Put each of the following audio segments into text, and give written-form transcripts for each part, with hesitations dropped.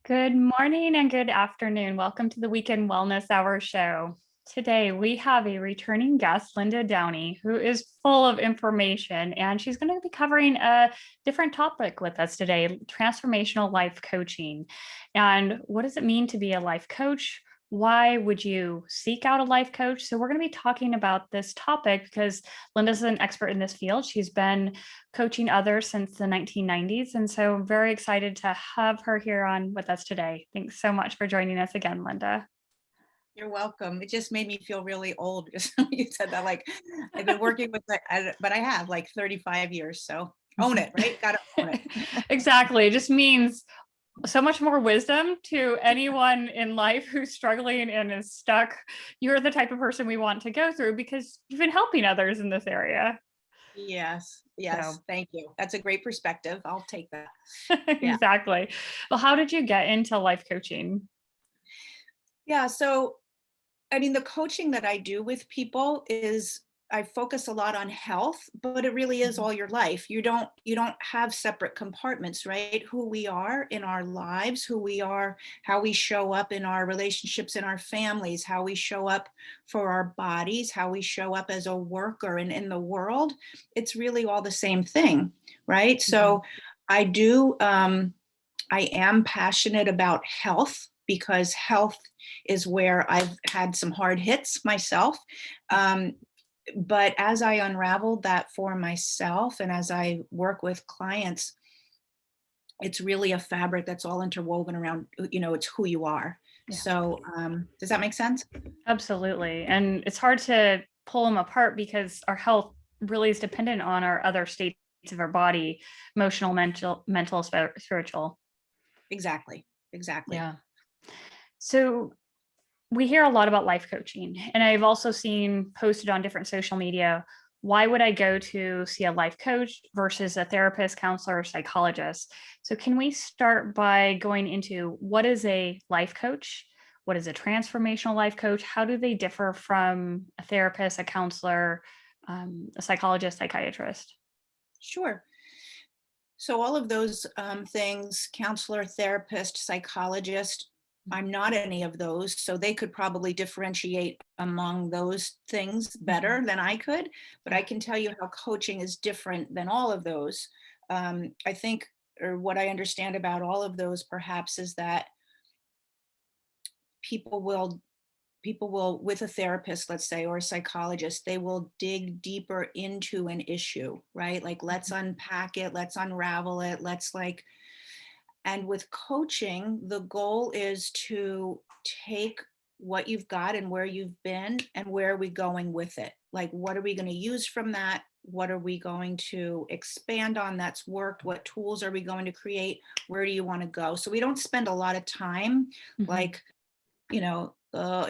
Good morning and good afternoon. Welcome to the Weekend Wellness Hour show. Today we have a returning guest, Linda Downey, who is full of information, and she's going to be covering a different topic with us today, transformational life coaching. And what does it mean to be a life coach? Why would you seek out a life coach? So we're going to be talking about this topic because Linda's an expert in this field. She's been coaching others since the 1990s. And so I'm very excited to have her here on with us today. Thanks so much for joining us again, Linda. You're welcome. It just made me feel really old just when you said that. Like I've been working with, but I have like 35 years. So own it, right? Got to own it. Exactly. It just means so much more wisdom to anyone in life who's struggling and is stuck. You're the type of person we want to go through because you've been helping others in this area. Yes. So Thank you. That's a great perspective. I'll take that. Yeah. exactly. Well, how did you get into life coaching? Yeah. So, I mean, the coaching that I do with people is I focus a lot on health, but it really is all your life. You don't have separate compartments, right? Who we are in our lives, who we are, how we show up in our relationships, in our families, how we show up for our bodies, how we show up as a worker and in the world. It's really all the same thing, right? So I do I am passionate about health because health is where I've had some hard hits myself. But as I unraveled that for myself and as I work with clients, it's really a fabric that's all interwoven around, it's who you are. Yeah. So does that make sense? Absolutely. And it's hard to pull them apart because our health really is dependent on our other states of our body, emotional, mental, spiritual. Exactly. Yeah. So we hear a lot about life coaching, and I've also seen posted on different social media. Why would I go to see a life coach versus a therapist, counselor, or psychologist? So, can we start by going into what is a life coach? What is a transformational life coach? How do they differ from a therapist, a counselor, a psychologist, psychiatrist? Sure. So all of those things, counselor, therapist, psychologist, I'm not any of those. So they could probably differentiate among those things better than I could. But I can tell you how coaching is different than all of those. I think, or what I understand about all of those perhaps is that people will with a therapist, let's say, or a psychologist, they will dig deeper into an issue, right? Like, let's unpack it, let's unravel it, and with coaching, the goal is to take what you've got and where you've been and where are we going with it? Like, what are we going to use from that? What are we going to expand on that's worked? What tools are we going to create? Where do you want to go? So we don't spend a lot of time, like, in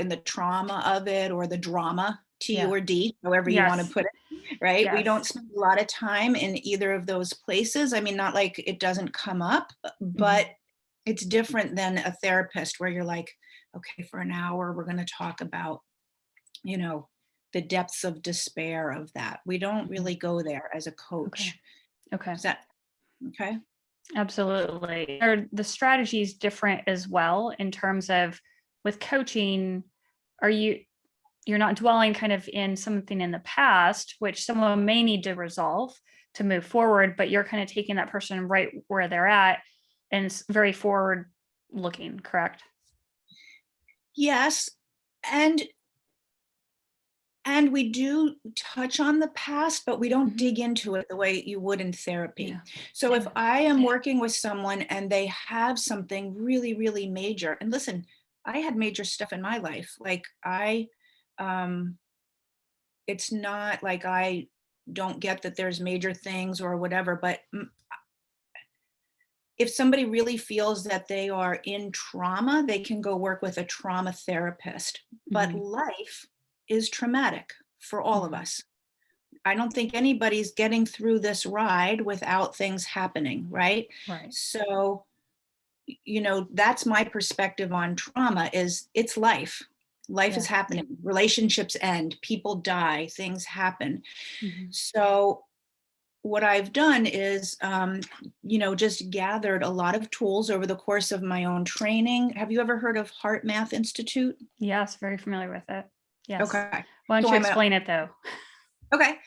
the trauma of it or the drama, T Yeah. or D, however you want to Yes. put it, right? We don't Yes. spend a lot of time in either of those places. I mean, not like it doesn't come up, Mhm. but it's different than a therapist where you're like, okay, for an hour, we're going to talk about, you know, the depths of despair of that. We don't Mhm. really go there as a Okay. coach. Okay. Is that okay? Absolutely. Are the strategies different as well in terms of with coaching, are you're not dwelling kind of in something in the past, which someone may need to resolve to move forward, but you're kind of taking that person right where they're at and it's very forward looking, correct? Yes. And And we do touch on the past, but we don't Mhm. dig into it the way you would in therapy. Yeah. So if Yeah. I am working with someone and they have something really, really major, and listen, I had major stuff in my life. Um, it's not like I don't get that there's major things or whatever, but if somebody really feels that they are in trauma, they can go work with a trauma therapist. But Mhm. life is traumatic for all of Mhm. us. I don't think anybody's getting through this ride without things happening, right? Right. So, that's my perspective on trauma is it's life. Life is Yeah. happening. Relationships end, people die, things happen. Mhm. So what I've done is, just gathered a lot of tools over the course of my own training. Have you ever heard of HeartMath Institute? Yes, very familiar with it. Yes. Okay. Why don't So you I'm a, explain it though? okay.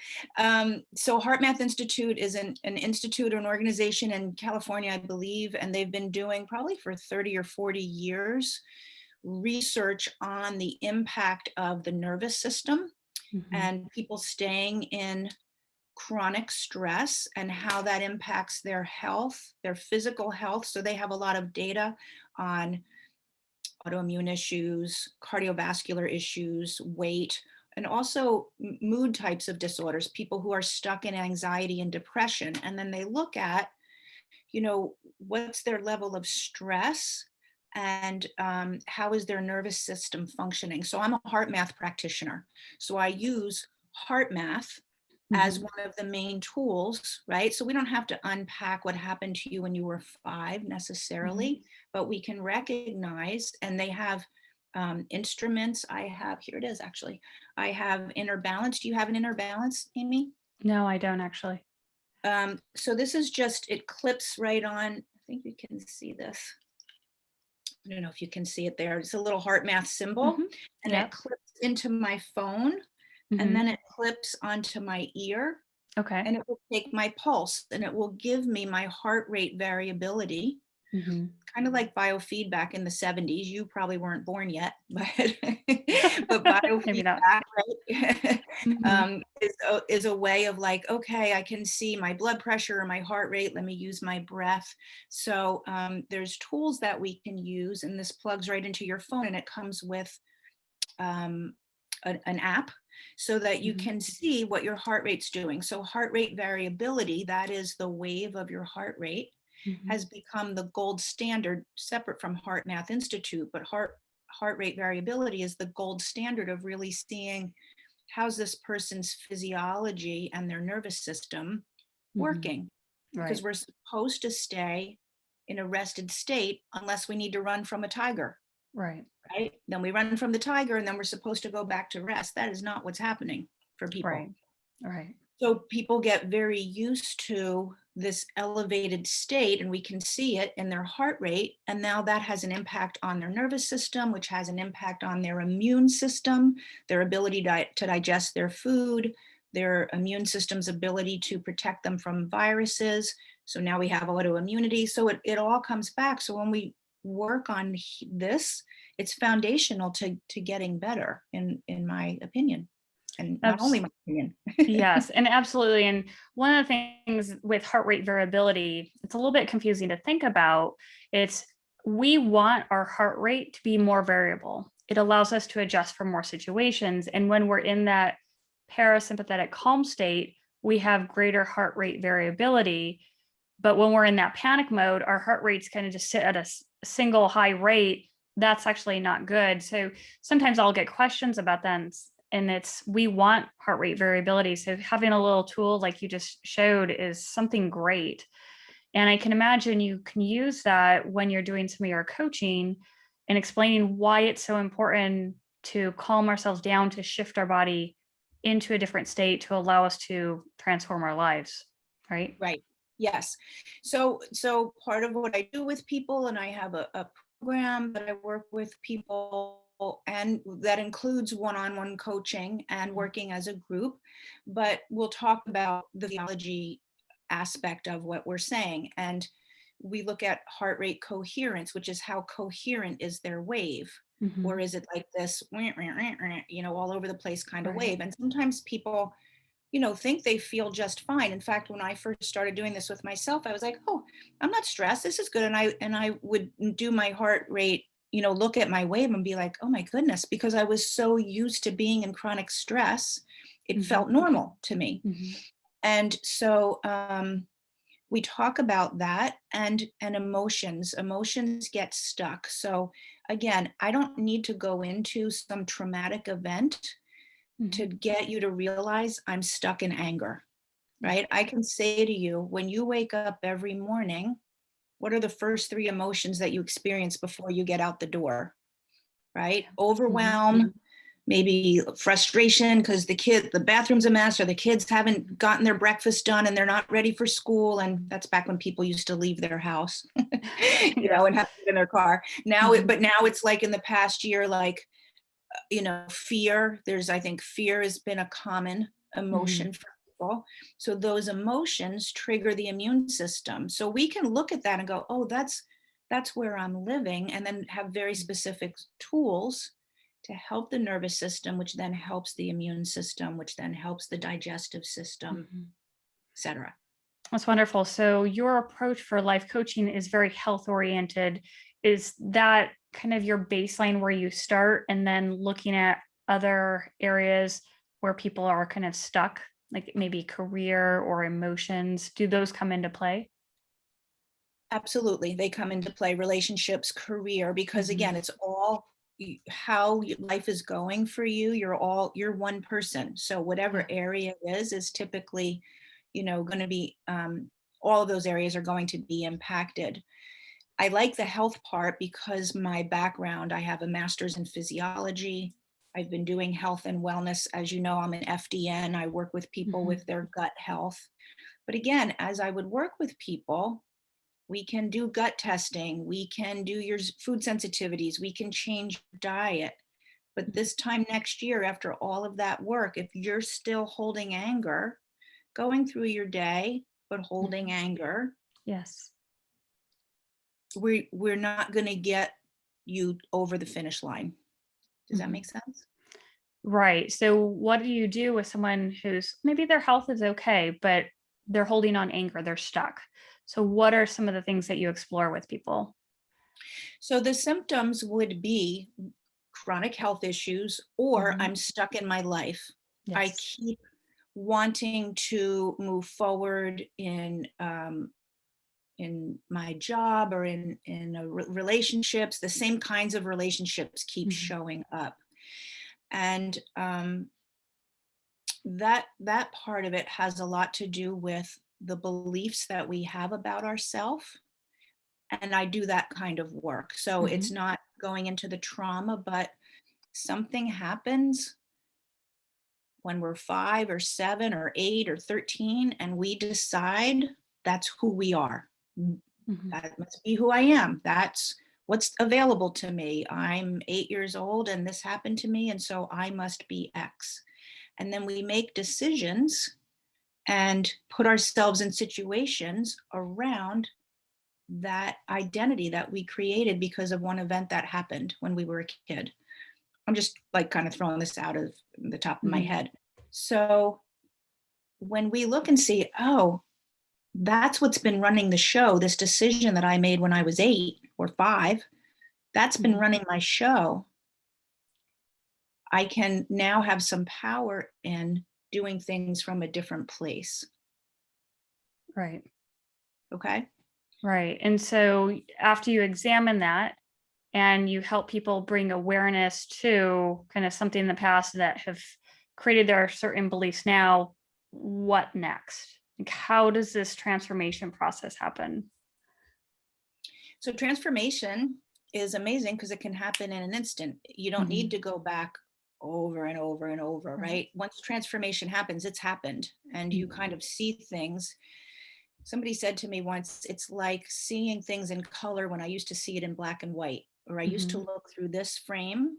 So HeartMath Institute is an institute or an organization in California, I believe, and they've been doing probably for 30 or 40 years research on the impact of the nervous system Mhm. and people staying in chronic stress and how that impacts their health, their physical health. So they have a lot of data on autoimmune issues, cardiovascular issues, weight, and also mood types of disorders, people who are stuck in anxiety and depression. And then they look at, what's their level of stress and how is their nervous system functioning. So I'm a heart math practitioner. So I use heart math as Mhm. one of the main tools, right? So we don't have to unpack what happened to you when you were 5 Mhm. necessarily, but we can recognize, and they have instruments. I have, here it is actually. I have inner balance. Do you have an inner balance, Amy? No, I don't actually. So this is just, it clips right on. I think you can see this. I don't know if you can see it there. It's a little heart math symbol, Mhm. and it Yep. clips into my phone, and then Mhm. it clips onto my ear, Okay. and it will take my pulse, and it will give me my heart rate variability, Mhm. kind of like biofeedback in the 70s. You probably weren't born yet, but but Maybe not. biofeedback, right, Mhm. is a way of like, okay, I can see my blood pressure or my heart rate. Let me use my breath. So there's tools that we can use, and this plugs right into your phone, and it comes with um, an app so that you Mhm. can see what your heart rate's doing. So heart rate variability, that is the wave of your heart rate, Mhm. has become the gold standard, separate from HeartMath Institute, but heart rate variability is the gold standard of really seeing how's this person's physiology and their nervous system Mhm. working, because Right. we're supposed to stay in a rested state unless we need to run from a tiger, Right. right? Then we run from the tiger and then we're supposed to go back to rest. That is not what's happening for people. Right. Right. So people get very used to this elevated state, and we can see it in their heart rate. And now that has an impact on their nervous system, which has an impact on their immune system, their ability to digest their food, their immune system's ability to protect them from viruses. So now we have autoimmunity. So it all comes back. So when we work on this, it's foundational to getting better, in my opinion. And not only Abs- my opinion. yes, and absolutely. And one of the things with heart rate variability, it's a little bit confusing to think about. It's we want our heart rate to be more variable. It allows us to adjust for more situations. And when we're in that parasympathetic calm state, we have greater heart rate variability. But when we're in that panic mode, our heart rates kind of just sit at a single high rate. That's actually not good. So sometimes I'll get questions about that. And it's we want heart rate variability. So having a little tool like you just showed is something great. And I can imagine you can use that when you're doing some of your coaching and explaining why it's so important to calm ourselves down, to shift our body into a different state to allow us to transform our lives. Right. Right. Yes. So part of what I do with people, and I have a program that I work with people, and that includes one-on-one coaching and working as a group, but we'll talk about the physiology aspect of what we're saying. And we look at heart rate coherence, which is how coherent is their wave. Or Mhm. is it like this, all over the place kind of Right. wave? And sometimes people think they feel just fine. In fact, when I first started doing this with myself, I was like, oh, I'm not stressed. This is good. And I would do my heart rate, look at my wave and be like, oh my goodness, because I was so used to being in chronic stress, it Mhm. felt normal to me. Mhm. And so we talk about that, and emotions get stuck. So again, I don't need to go into some traumatic event to Mhm. get you to realize I'm stuck in anger, Yeah. right? I can say to you, when you wake up every morning, what are the first 3 emotions that you experience before you get out the door, right? Mhm. Overwhelm, maybe frustration because the bathroom's a mess, or the kids haven't gotten their breakfast done and they're not ready for school. And that's back when people used to leave their house, and have to get in their car. But now it's like in the past year, like, fear. I think fear has been a common emotion for people. So those emotions trigger the immune system. So we can look at that and go, oh, that's where I'm living, and then have very specific tools to help the nervous system, which then helps the immune system, which then helps the digestive system, etc. That's wonderful. So your approach for life coaching is very health oriented. Is that kind of your baseline where you start, and then looking at other areas where people are kind of stuck, like maybe career or emotions? Do those come into play? Absolutely. They come into play, relationships, career, because again, it's all how life is going for you. You're one person. So whatever area it is typically, going to be, all of those areas are going to be impacted. I like the health part because my background, I have a master's in physiology. I've been doing health and wellness. As you know, I'm an FDN. I work with people with their gut health. But again, as I would work with people, we can do gut testing. We can do your food sensitivities. We can change your diet. But this time next year, after all of that work, if you're still holding anger, going through your day, but holding anger, Yes. we're not going to get you over the finish line. Does that make sense? Right. So what do you do with someone who's maybe their health is okay, but they're holding on anger, they're stuck? So what are some of the things that you explore with people? So the symptoms would be chronic health issues, or I'm stuck in my life. I Yes. keep wanting to move forward in my job or in relationships. The same kinds of relationships keep showing up, and that part of it has a lot to do with the beliefs that we have about ourselves. And I do that kind of work. So it's not going into the trauma, but something happens when we're 5 or 7 or 8 or 13, and we decide that's who we are. That must be who I am. That's what's available to me. I'm 8 years old and this happened to me, and so I must be X. And then we make decisions and put ourselves in situations around that identity that we created because of one event that happened when we were a kid. I'm just like kind of throwing this out of the top of my head. So when we look and see, oh, that's what's been running the show, this decision that I made when I was 8 or 5, that's been running my show. I can now have some power in doing things from a different place. Right. Okay. Right. And so after you examine that and you help people bring awareness to kind of something in the past that have created their certain beliefs now, what next? Like, how does this transformation process happen? So transformation is amazing because it can happen in an instant. You don't need to go back over and over and over, right? Once transformation happens, it's happened, and you kind of see things. Somebody said to me once, it's like seeing things in color when I used to see it in black and white, or I used to look through this frame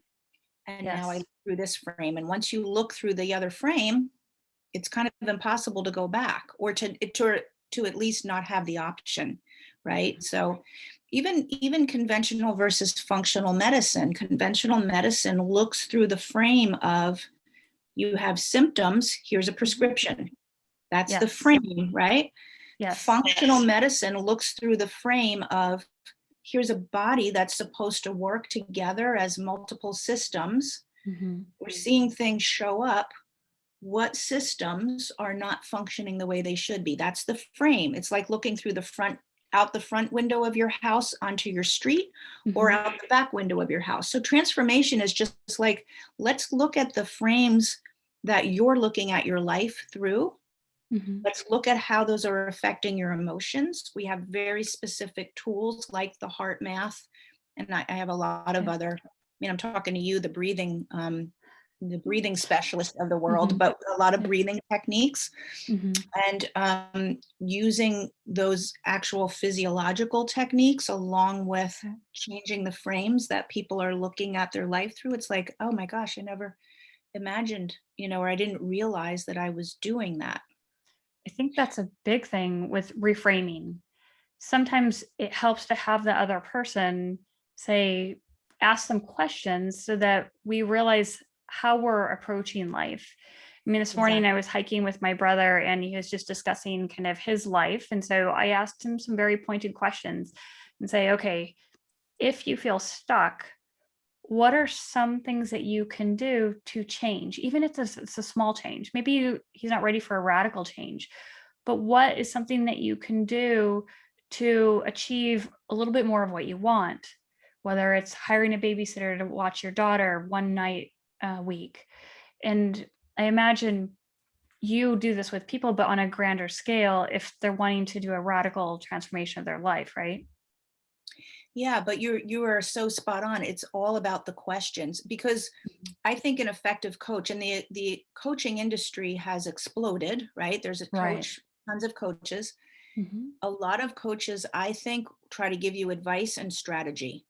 and now I Yes. look through this frame. And once you look through the other frame, it's kind of impossible to go back, or to at least not have the option, right? So even conventional versus functional medicine, conventional medicine looks through the frame of, you have symptoms, here's a prescription. That's the Yes. frame, right? Yes. Functional medicine looks through the frame of, here's a body that's supposed to work together as multiple systems. We're seeing things show up. What systems are not functioning the way they should be? That's the frame. It's like looking through out the front window of your house onto your street, or out the back window of your house. So transformation is just like, let's look at the frames that you're looking at your life through. Let's look at how those are affecting your emotions. We have very specific tools like the HeartMath, and I have a lot of other, I'm talking to you, the breathing the breathing specialist of the world, Mhm. but a lot of Yeah. breathing techniques Mhm. and using those actual physiological techniques along with Okay. changing the frames that people are looking at their life through. It's like, oh my gosh, I never imagined, or I didn't realize that I was doing that. I think that's a big thing with reframing. Sometimes it helps to have the other person say, ask some questions so that we realize how we're approaching life. I mean, this morning I Exactly. was hiking with my brother and he was just discussing kind of his life. And so I asked him some very pointed questions and say, okay, if you feel stuck, what are some things that you can do to change? Even if it's a small change, maybe he's not ready for a radical change, but what is something that you can do to achieve a little bit more of what you want? Whether it's hiring a babysitter to watch your daughter one night a week. And I imagine you do this with people, but on a grander scale, if they're wanting to do a radical transformation of their life, right? Yeah, but you are so spot on. It's all about the questions because Mhm. I think an effective coach and the coaching industry has exploded, right? There's a Right. coach, tons of coaches. Hmm. A lot of coaches, I think, try to give you advice and strategy.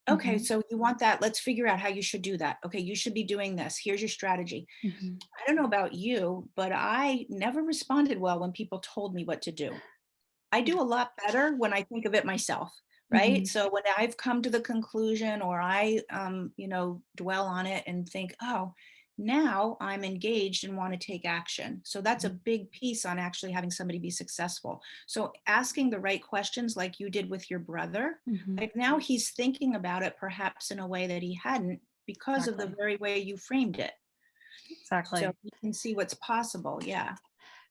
Okay, Hmm. so you want that. Let's figure out how you should do that. Okay, you should be doing this. Here's your strategy. Hmm. I don't know about you, but I never responded well when people told me what to do. I do a lot better when I think of it myself, right? Hmm. So when I've come to the conclusion or I, dwell on it and think, oh, now I'm engaged and want to take action. So that's a big piece on actually having somebody be successful. So asking the right questions, like you did with your brother, Hmm. like now he's thinking about it perhaps in a way that he hadn't because of the Exactly. very way you framed it. So Exactly. you can see what's possible. Yeah.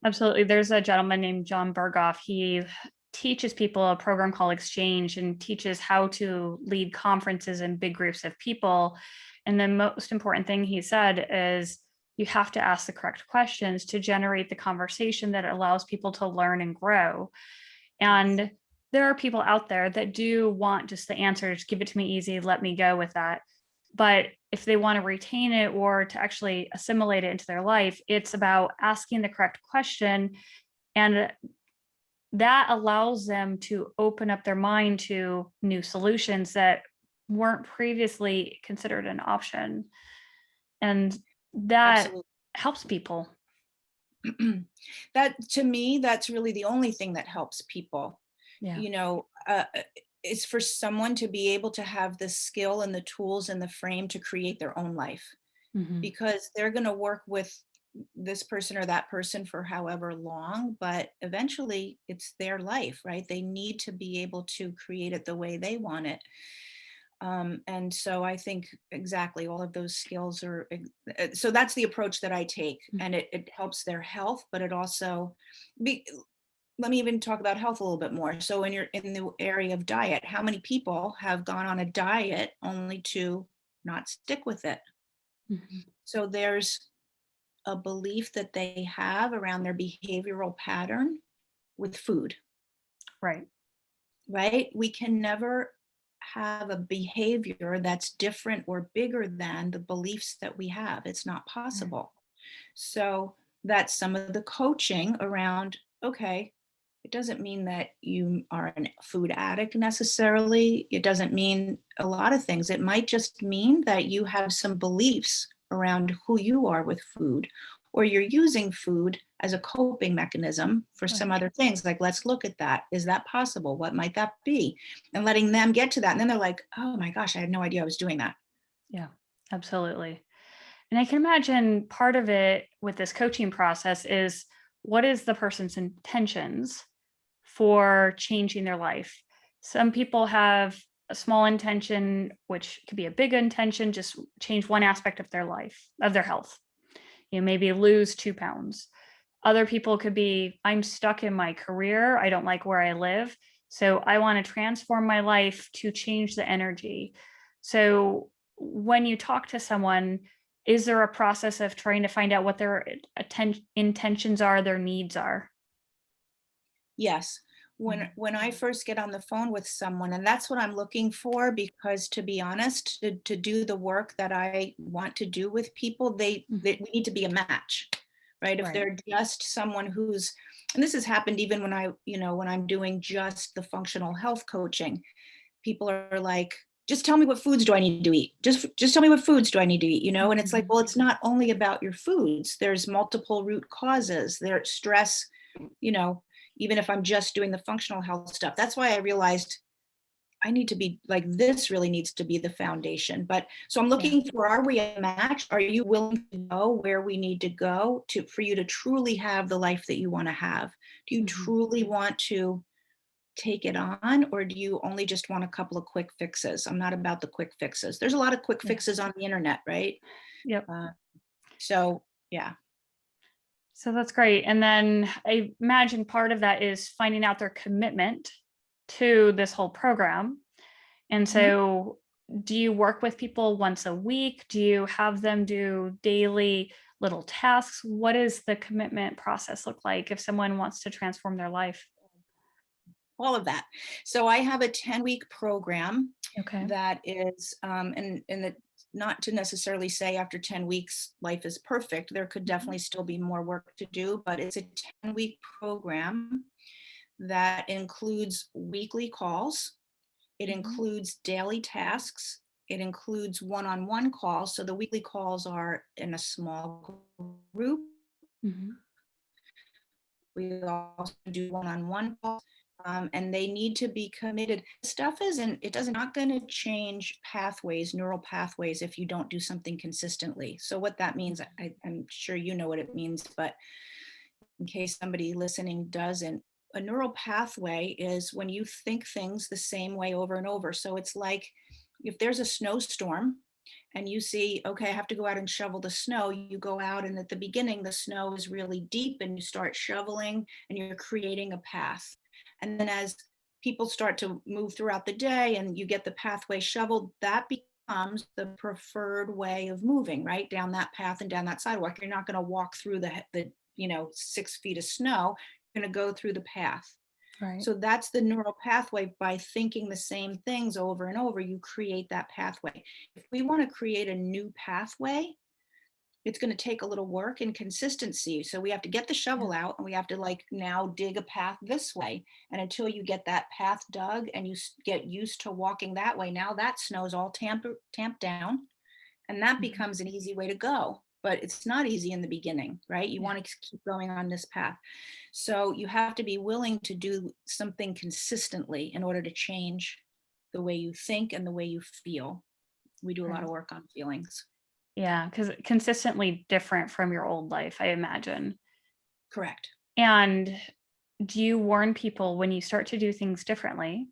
Absolutely. There's a gentleman named John Berghoff. He teaches people a program called Exchange and teaches how to lead conferences in big groups of people. And the most important thing he said is you have to ask the correct questions to generate the conversation that allows people to learn and grow. Yes. And there are people out there that do want just the answers, give it to me easy, let me go with that. But if they want to retain it or to actually assimilate it into their life, it's about asking the correct question. And that allows them to open up their mind to new solutions that weren't previously considered an option. And that Absolutely. helps people. That to me, that's really the only thing that helps people. Yeah. You know, is for someone to be able to have the skill and the tools and the frame to create their own life Hmm. because they're going to work with this person or that person for however long, but eventually it's their life, right? They need to be able to create it the way they want it. And so I think exactly all of those skills are, so that's the approach that I take. And it helps their health, but it also, be, let me even talk about health a little bit more. So when you're in the area of diet, how many people have gone on a diet only to not stick with it? Hmm. So there's a belief that they have around their behavioral pattern with food, Right. right? We can never have a behavior that's different or bigger than the beliefs that we have. It's not Right. possible. So that's some of the coaching around, okay, it doesn't mean that you are a food addict necessarily. It doesn't mean a lot of things. It might just mean that you have some beliefs around who you are with food, or you're using food as a coping mechanism for some Right. other things. Like, let's look at that. Is that possible? What might that be? And letting them get to that. And then they're like, oh my gosh, I had no idea I was doing that. Yeah. Absolutely. And I can imagine part of it with this coaching process is what is the person's intentions for changing their life? Some people have a small intention, which could be a big intention, just change one aspect of their life, of their health. Maybe lose 2 pounds. Other people could be, I'm stuck in my career. I don't like where I live. So I want to transform my life to change the energy. So when you talk to someone, is there a process of trying to find out what their intentions are, their needs are? Yes. when I first get on the phone with someone, and that's what I'm looking for, because to be honest, to do the work that I want to do with people, we need to be a match, right? If Right. they're just someone who's, and this has happened even when when I'm doing just the functional health coaching, people are like, just tell me what foods do I need to eat? Just tell me what foods do I need to eat, And it's like, well, it's not only about your foods. There's multiple root causes. There's stress, even if I'm just doing the functional health stuff. That's why I realized I need to be like, this really needs to be the foundation. But so I'm looking for, are we a match? Are you willing to go where we need to go for you to truly have the life that you want to have? Do you truly want to take it on, or do you only just want a couple of quick fixes? I'm not about the quick fixes. There's a lot of quick fixes on the internet, right? Yep. So yeah. So that's great. And then I imagine part of that is finding out their commitment to this whole program. And so do you work with people once a week? Do you have them do daily little tasks? What does the commitment process look like if someone wants to transform their life? All of that. So I have a 10-week program Okay. that is, not to necessarily say after 10 weeks, life is perfect. There could definitely still be more work to do, but it's a 10-week program that includes weekly calls. It includes daily tasks. It includes one-on-one calls. So the weekly calls are in a small group. We also do one-on-one calls. And they need to be committed. Stuff not going to change neural pathways, if you don't do something consistently. So what that means, I'm sure you know what it means, but in case somebody listening doesn't, a neural pathway is when you think things the same way over and over. So it's like if there's a snowstorm and you see, okay, I have to go out and shovel the snow. You go out, and at the beginning, the snow is really deep, and you start shoveling and you're creating a path. And then as people start to move throughout the day and you get the pathway shoveled, that becomes the preferred way of moving, right? Down that path and down that sidewalk. You're not going to walk through the 6 feet of snow. You're going to go through the path. Right. So that's the neural pathway. By thinking the same things over and over, you create that pathway. If we want to create a new pathway, it's going to take a little work and consistency. So we have to get the shovel out, and we have to now dig a path this way. And until you get that path dug and you get used to walking that way, now that snow's all tamped down, and that becomes an easy way to go. But it's not easy in the beginning, right? You want to keep going on this path. So you have to be willing to do something consistently in order to change the way you think and the way you feel. We do a lot of work on feelings. Yeah, because consistently different from your old life, I imagine. Correct. And do you warn people when you start to do things differently,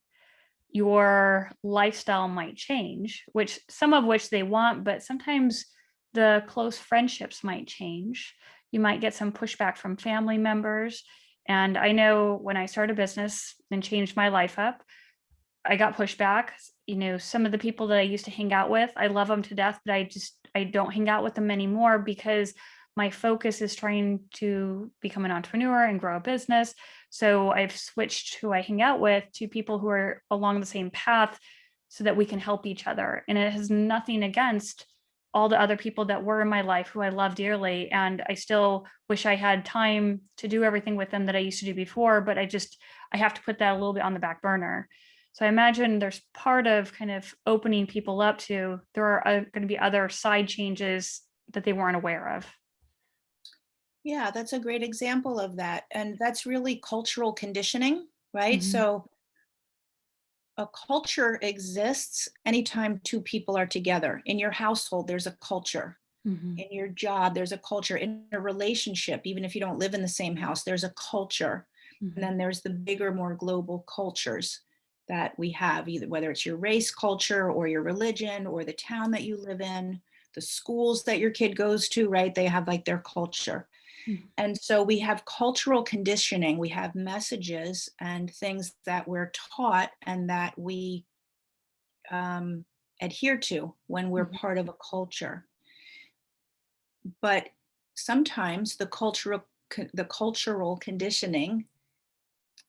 your lifestyle might change, some of which they want, but sometimes the close friendships might change. You might get some pushback from family members. And I know when I started a business and changed my life up, I got pushback. Some of the people that I used to hang out with, I love them to death, but I don't hang out with them anymore because my focus is trying to become an entrepreneur and grow a business. So I've switched who I hang out with to people who are along the same path so that we can help each other. And it has nothing against all the other people that were in my life who I love dearly. And I still wish I had time to do everything with them that I used to do before, but I have to put that a little bit on the back burner. So I imagine there's part of kind of opening people up to, there are going to be other side changes that they weren't aware of. Yeah, that's a great example of that. And that's really cultural conditioning, right? So a culture exists anytime two people are together. In your household, there's a culture. In your job, there's a culture. In a relationship, even if you don't live in the same house, there's a culture. And then there's the bigger, more global cultures that we have, either whether it's your race culture or your religion or the town that you live in, the schools that your kid goes to, right? They have their culture. And so we have cultural conditioning, we have messages and things that we're taught and that we adhere to when we're part of a culture. But sometimes the cultural conditioning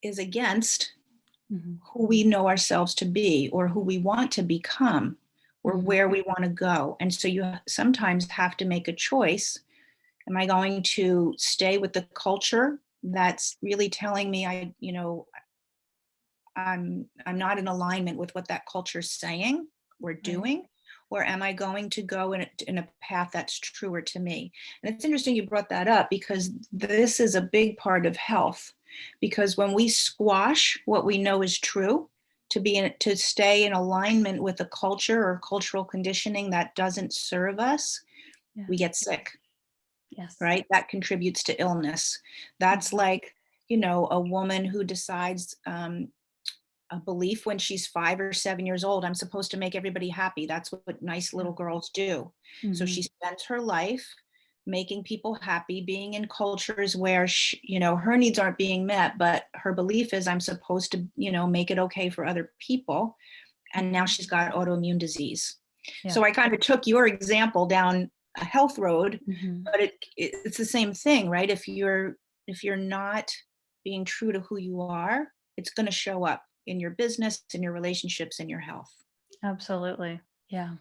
is against Mhm. who we know ourselves to be, or who we want to become, or Mhm. where we want to go. And so you sometimes have to make a choice. Am I going to stay with the culture that's really telling me I'm not in alignment with what that culture is saying or Right. doing, or am I going to go in a path that's truer to me? And it's interesting you brought that up, because this is a big part of health. Because when we squash what we know is true, to stay in alignment with a culture or cultural conditioning that doesn't serve us, we Yes. get sick, Yes. right? That contributes to illness. That's Mhm. like, a woman who decides, a belief when she's 5 or 7 years old, I'm supposed to make everybody happy. That's what nice Yeah. little girls do. So she Mhm. spends her life making people happy, being in cultures where her needs aren't being met, but her belief is, I'm supposed to, make it okay for other people. And now Mhm. she's got autoimmune disease. Yeah. So I kind of took your example down a health road, Mhm. but it's the same thing, right? If you're not being true to who you are, it's going to show up in your business, in your relationships, in your health. Absolutely. Yeah.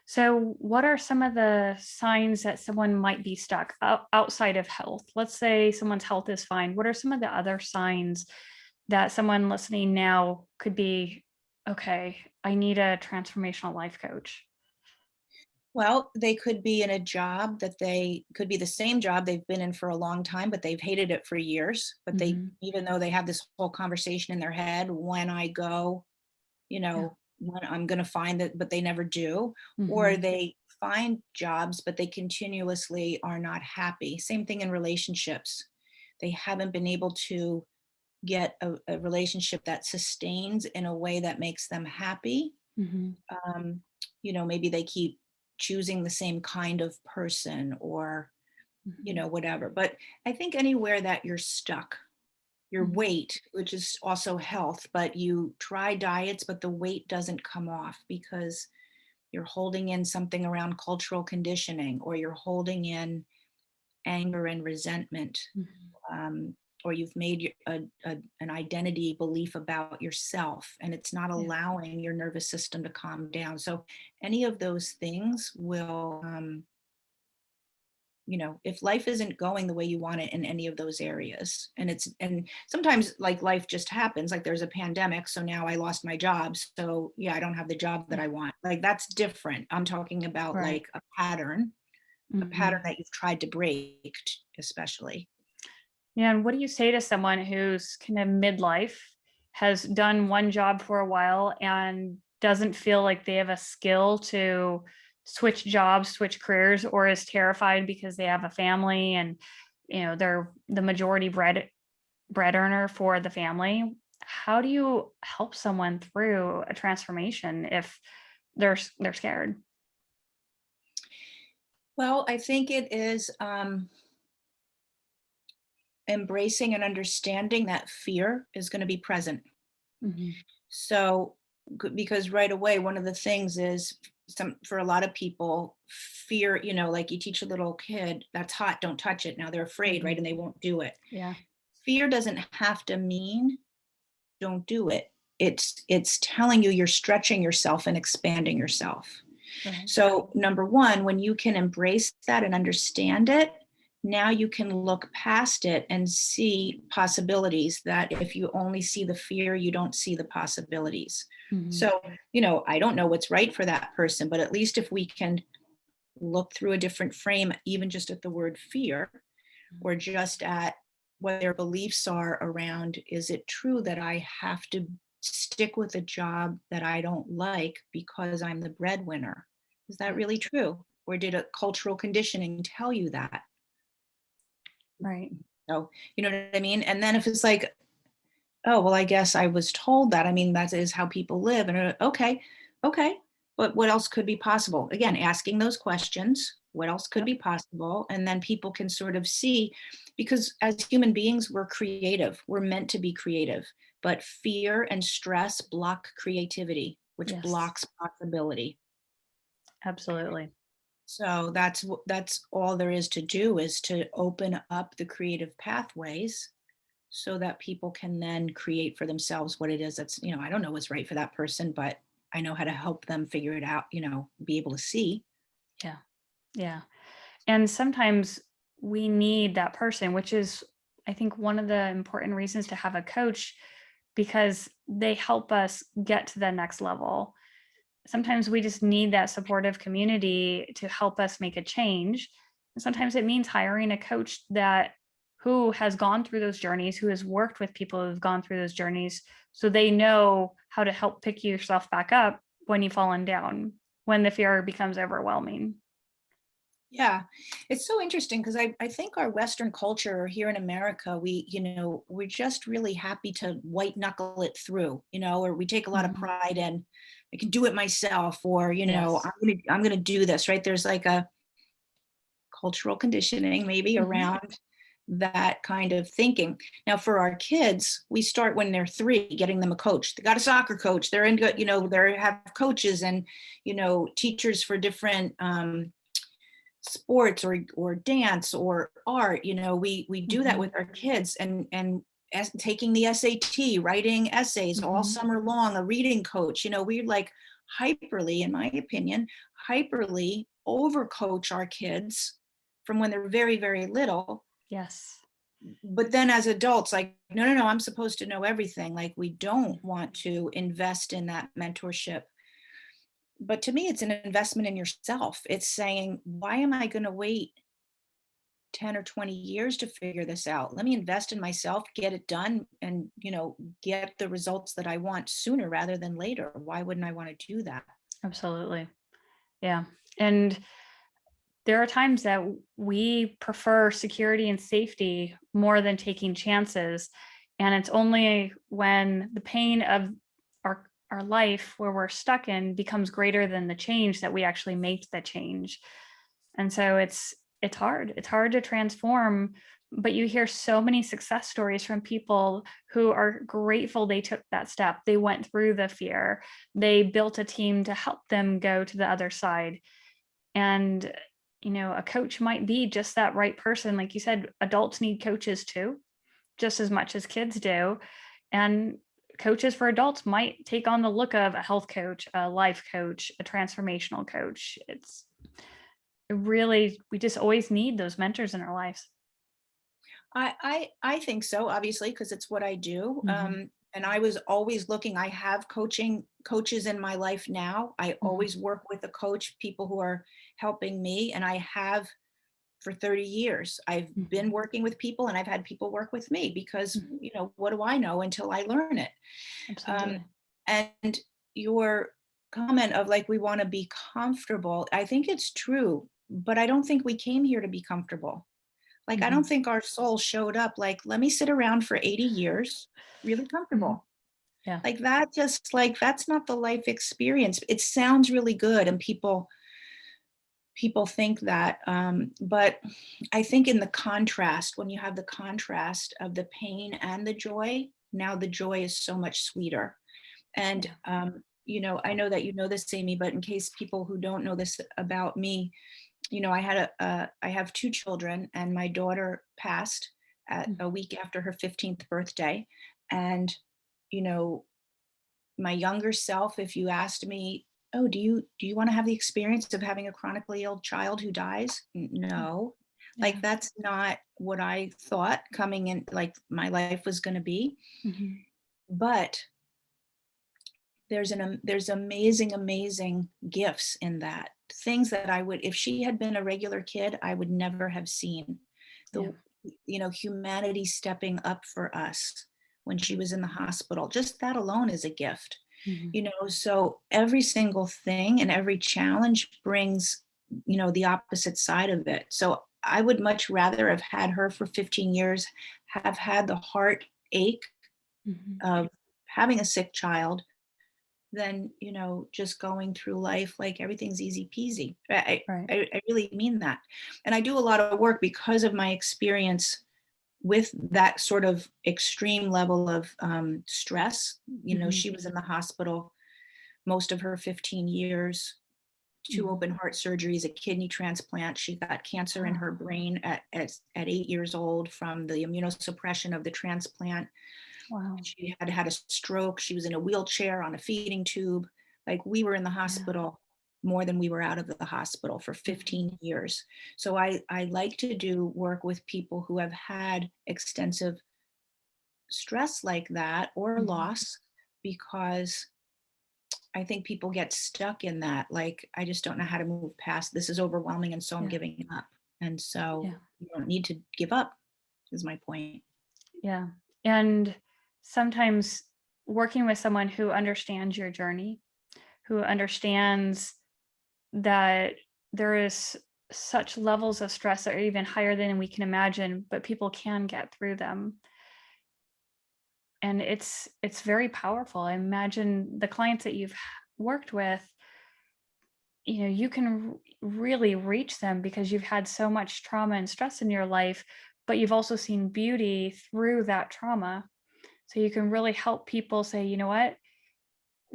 So, what are some of the signs that someone might be stuck outside of health? Let's say someone's health is fine. What are some of the other signs that someone listening now could be, okay, I need a transformational life coach? Well, they could be in a job that they could be the same job they've been in for a long time, but they've hated it for years. But Hmm. even though they have this whole conversation in their head, when I go, Yeah. when I'm going to find that, but they never do. Or Hmm. they find jobs, but they continuously are not happy. Same thing in relationships. They haven't been able to get a relationship that sustains in a way that makes them happy. Hmm. um, Maybe they keep choosing the same kind of person, or Hmm. whatever. But I think anywhere that you're stuck, your Hmm. weight, which is also health, but you try diets but the weight doesn't come off because you're holding in something around cultural conditioning, or you're holding in anger and resentment, Hmm. um, or you've made an identity belief about yourself, and it's not Yeah. allowing your nervous system to calm down. So any of those things will, if life isn't going the way you want it in any of those areas, and sometimes, like, life just happens, like there's a pandemic, so now I lost my job, so yeah, I don't have the job that Yeah. I want. Like, that's different. I'm talking about Right. like a pattern Hmm. that you've tried to break, especially. Yeah. And what do you say to someone who's kind of midlife, has done one job for a while, and doesn't feel like they have a skill to switch jobs, switch careers, or is terrified because they have a family and they're the majority bread earner for the family? How do you help someone through a transformation if they're scared? Well, I think it is, embracing and understanding that fear is going to be present. Hmm. So, because right away, one of the things is, for a lot of people, fear, like you teach a little kid, that's hot, don't touch it. Now they're afraid, right? Hmm. And they won't do it. Yeah. Fear doesn't have to mean don't do it. It's telling you you're stretching yourself and expanding yourself. Right. So, number one, when you can embrace that and understand it, now you can look past it and see possibilities that if you only see the fear, you don't see the possibilities. Hmm. So, I don't know what's right for that person, but at least if we can look through a different frame, even just at the word fear, or just at what their beliefs are around, is it true that I have to stick with a job that I don't like because I'm the breadwinner? Is that Yeah. really true? Or did a cultural conditioning tell you that? Right. So, you know what I mean? And then if it's like, oh, well, I guess I was told that. I mean, that is how people live. And okay, okay. But what else could be possible? Again, asking those questions, what else could Yep. be possible? And then people can sort of see, because as human beings, we're creative. We're meant to be creative. But fear and stress block creativity, which Yes. blocks possibility. Absolutely. So that's all there is to do, is to open up the creative pathways, so that people can then create for themselves what it is that's, I don't know what's right for that person, but I know how to help them figure it out, be able to see. Yeah. Yeah. And sometimes we need that person, which is, I think, one of the important reasons to have a coach, because they help us get to the next level. Sometimes we just need that supportive community to help us make a change. And sometimes it means hiring a coach that who has gone through those journeys, who has worked with people who've gone through those journeys, so they know how to help pick yourself back up when you've fallen down, when the fear becomes overwhelming. Yeah, it's so interesting because I think our Western culture here in America, we're just really happy to white knuckle it through, or we take a lot of Mhm. pride in, I can do it myself, or, Yes. I'm gonna do this, right? There's like a cultural conditioning maybe Mhm. around that kind of thinking. Now, for our kids, we start when they're 3, getting them a coach. They got a soccer coach. They're in good, they have coaches and, teachers for different sports or dance or art. We do that with Mhm. our kids, and as taking the SAT, writing essays all Mhm. summer long, a reading coach. We like hyperly, in my opinion, hyperly overcoach our kids from when they're very, very little. Yes. But then as adults, like, no, no, no, I'm supposed to know everything. Like, we don't want to invest in that mentorship. But to me, it's an investment in yourself. It's saying, why am I going to wait 10 or 20 years to figure this out? Let me invest in myself, get it done, and, get the results that I want sooner rather than later. Why wouldn't I want to do that? Absolutely. Yeah. And there are times that we prefer security and safety more than taking chances. And it's only when the pain of our life where we're stuck in becomes greater than the change that we actually make the change. And so it's hard. It's hard to transform, but you hear so many success stories from people who are grateful they took that step. They went through the fear. They built a team to help them go to the other side. And a coach might be just that right person. Like you said, adults need coaches too, just as much as kids do. And coaches for adults might take on the look of a health coach, a life coach, a transformational coach. It's really, we just always need those mentors in our lives. I think so, obviously, because it's what I do. Mhm. And I was always looking. I have coaches in my life now. I Mhm. always work with a coach, people who are helping me, and I have for 30 years. I've been Mhm. working with people, and I've had people work with me because, Mhm. what do I know until I learn it? Um, Absolutely. and your comment of like we want to be comfortable, I think it's true, but I don't think we came here to be comfortable. Like, I don't Mhm. think our soul showed up like, let me sit around for 80 years, really Mhm. comfortable. Yeah. Like that, just like that's not the life experience. It sounds really good, and people think that. But I think in the contrast, when you have the contrast of the pain and the joy, now the joy is so much sweeter. And Yeah. I know that you know this, Amy, but in case people who don't know this about me, I have 2 children, and my daughter passed at Mhm. a week after her 15th birthday. And, you know, my younger self, if you asked me, "Oh, do you wanna have the experience of having a chronically ill child who dies?" Yeah. No. Like, Yeah. that's not what I thought coming in, like, my life was gonna be. Mhm. But there's amazing, amazing gifts in that. Things that I would, if she had been a regular kid, I would never have seen. Yeah. The humanity stepping up for us when she was in the hospital. Just that alone is a gift. Mhm. So every single thing and every challenge brings, the opposite side of it. So I would much rather have had her for 15 years, have had the heartache Mhm. of having a sick child than just going through life like everything's easy peasy. Right. I really mean that. And I do a lot of work because of my experience with that sort of extreme level of stress. Mhm. She was in the hospital most of her 15 years, 2 open heart surgeries, a kidney transplant. She got cancer in her brain at 8 years old from the immunosuppression of the transplant. Wow. She had had a stroke. She was in a wheelchair on a feeding tube. Like, we were in the hospital more than we were out of the hospital for 15 years. So I like to do work with people who have had extensive stress like that or loss, because I think people get stuck in that. Like, I just don't know how to move past this, is overwhelming, and so I'm Yeah. giving up. And so Yeah. you don't need to give up, is my point. Yeah. And sometimes working with someone who understands your journey, who understands that there is such levels of stress that are even higher than we can imagine, but people can get through them. And it's very powerful. I imagine the clients that you've worked with, you can really reach them because you've had so much trauma and stress in your life, but you've also seen beauty through that trauma. So you can really help people say, you know what,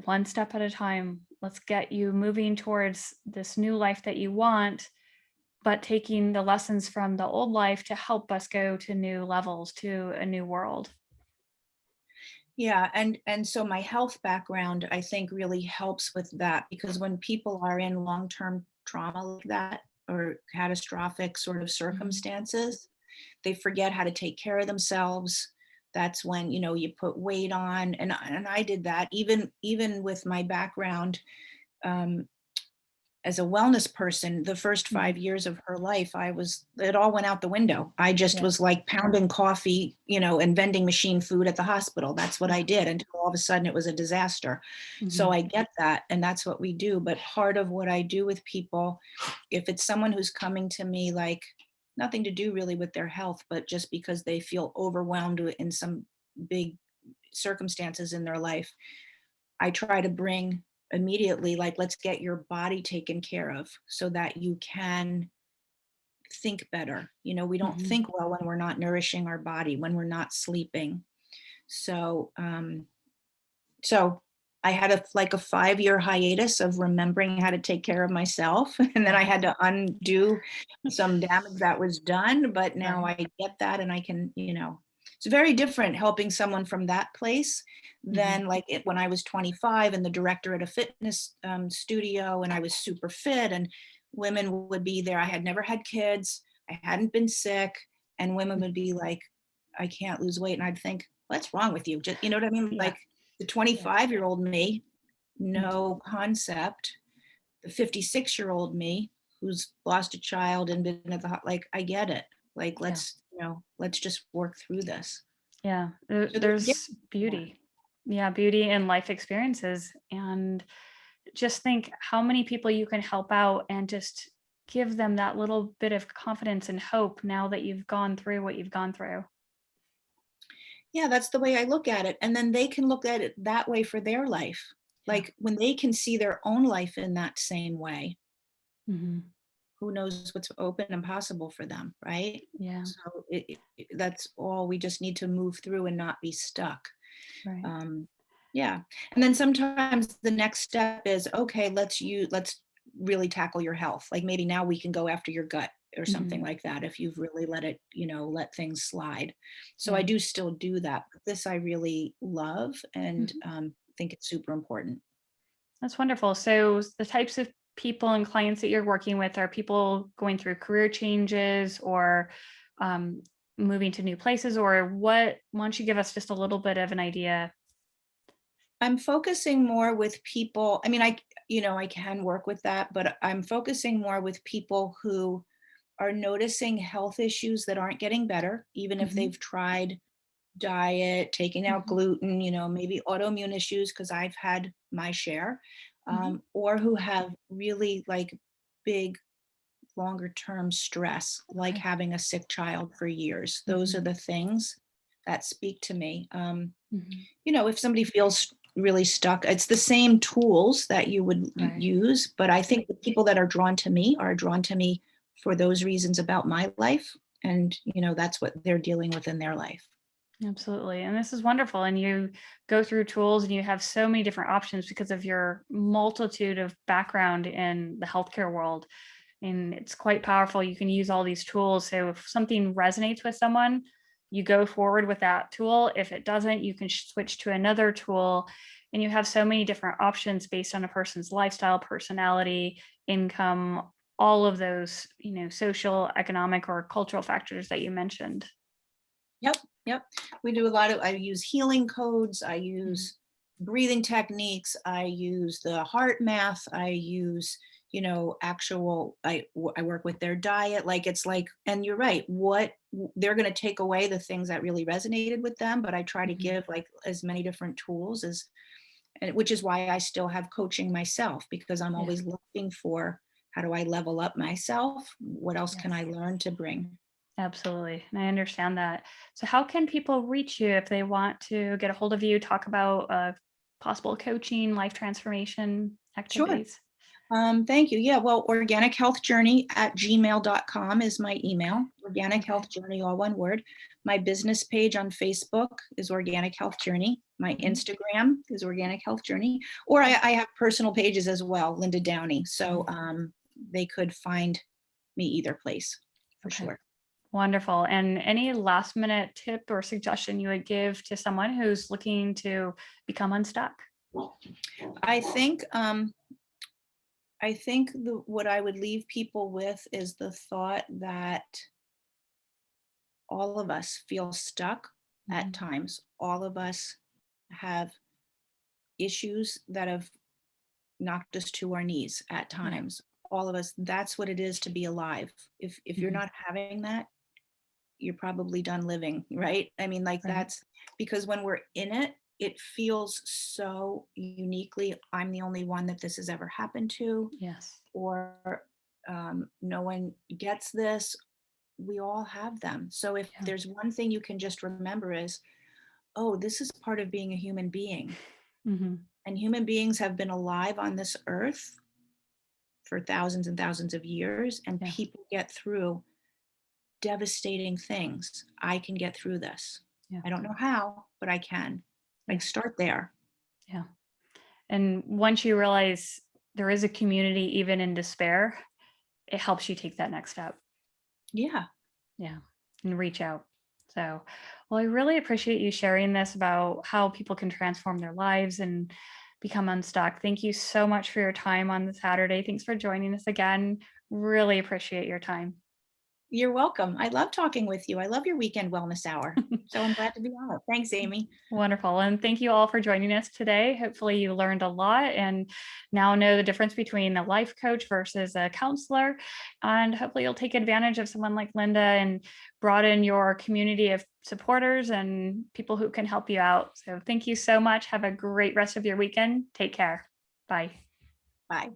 one step at a time, let's get you moving towards this new life that you want, but taking the lessons from the old life to help us go to new levels, to a new world. Yeah, and so my health background, I think, really helps with that, because when people are in long-term trauma like that, or catastrophic sort of circumstances, they forget how to take care of themselves. That's when, you put weight on, and I did that even with my background, um, as a wellness person. The first 5 years of her life, it all went out the window. I just was like pounding coffee, and vending machine food at the hospital. That's what I did, until all of a sudden it was a disaster. So I get that. And that's what we do. But part of what I do with people, if it's someone who's coming to me, like, nothing to do really with their health, but just because they feel overwhelmed in some big circumstances in their life, I try to bring immediately, like, let's get your body taken care of so that you can think better. We don't think well when we're not nourishing our body, when we're not sleeping. So, so I had a 5-year hiatus of remembering how to take care of myself. And then I had to undo some damage that was done. But now I get that, and I can, it's very different helping someone from that place than like when I was 25 and the director at a fitness studio, and I was super fit, and women would be there. I had never had kids. I hadn't been sick. And women would be like, I can't lose weight. And I'd think, what's wrong with you? Just, you know what I mean? Yeah. Like, the 25-year-old me, no concept. The 56-year-old me, who's lost a child and been at the like, I get it. Like, let's just work through this. Yeah, So there's beauty. Yeah, beauty in life experiences. And just think how many people you can help out and just give them that little bit of confidence and hope now that you've gone through what you've gone through. Yeah, that's the way I look at it. And then they can look at it that way for their life. Like, when they can see their own life in that same way, who knows what's open and possible for them, right? Yeah. So that's all. We just need to move through and not be stuck. Right. Yeah. And then sometimes the next step is, okay, let's really tackle your health. Like, maybe now we can go after your gut or something like that, if you've really let it, let things slide. So I do still do that. But this I really love, and think it's super important. That's wonderful. So the types of people and clients that you're working with are people going through career changes or um, moving to new places, or what? Why don't you give us just a little bit of an idea? I'm focusing more with people. I mean, I can work with that, but I'm focusing more with people who are noticing health issues that aren't getting better, even if they've tried diet, taking out gluten, maybe autoimmune issues, because I've had my share, or who have really, like, big, longer term stress, like having a sick child for years. Those are the things that speak to me. If somebody feels really stuck, it's the same tools that you would use, but I think the people that are drawn to me are drawn to me for those reasons about my life. And, that's what they're dealing with in their life. Absolutely. And this is wonderful. And you go through tools and you have so many different options because of your multitude of background in the healthcare world. And it's quite powerful. You can use all these tools. So if something resonates with someone, you go forward with that tool. If it doesn't, you can switch to another tool. And you have so many different options based on a person's lifestyle, personality, income, all of those, social, economic, or cultural factors that you mentioned. Yep, yep. We do a lot of, I use healing codes, I Mhm. use breathing techniques, I use the heart math, I use, actual, I work with their diet. Like it's like, and you're right, they're going to take away the things that really resonated with them, but I try to Mhm. give like as many different tools as, and which is why I still have coaching myself, because I'm Yeah. always looking for how do I level up myself? What else can Yes. I learn to bring? Absolutely. And I understand that. So, how can people reach you if they want to get a hold of you, talk about possible coaching, life transformation Sure. activities? Thank you. Yeah, well, organichealthjourney@gmail.com is my Okay. email. Organic Okay. Health Journey, all one word. My business page on Facebook is Organic Health Journey. My Mhm. Instagram is Organic Health Journey. Or Okay. I have personal pages as well, Linda Downey. So Mhm. they could find me either place for Okay. sure. Wonderful. And any last minute tip or suggestion you would give to someone who's looking to become unstuck? I think what I would leave people with is the thought that all of us feel stuck at Mhm. times. All of us have issues that have knocked us to our knees at Yeah. times. All of us, that's what it is to be alive. If you're Mhm. not having that, you're probably done living, right? I mean, like Right. that's because when we're in it, it feels so uniquely, I'm the only one that this has ever happened to, Yes. or no one gets this. We all have them. So if Yeah. there's one thing you can just remember is, oh, this is part of being a human being. Hmm. And human beings have been alive on this earth for thousands and thousands of years, and Yeah. people get through devastating things. I can get through this. Yeah. I don't know how, but I can. Yeah. Like, start there. Yeah. And once you realize there is a community, even in despair, it helps you take that next step. Yeah. Yeah. And reach out. So, well, I really appreciate you sharing this about how people can transform their lives and become unstuck. Thank you so much for your time on this Saturday. Thanks for joining us again. Really appreciate your time. You're welcome. I love talking with you. I love your weekend wellness hour. So I'm glad to be on it. Thanks, Amy. Wonderful. And thank you all for joining us today. Hopefully, you learned a lot and now know the difference between a life coach versus a counselor. And hopefully, you'll take advantage of someone like Linda and broaden your community of supporters and people who can help you out. So, thank you so much. Have a great rest of your weekend. Take care. Bye. Bye.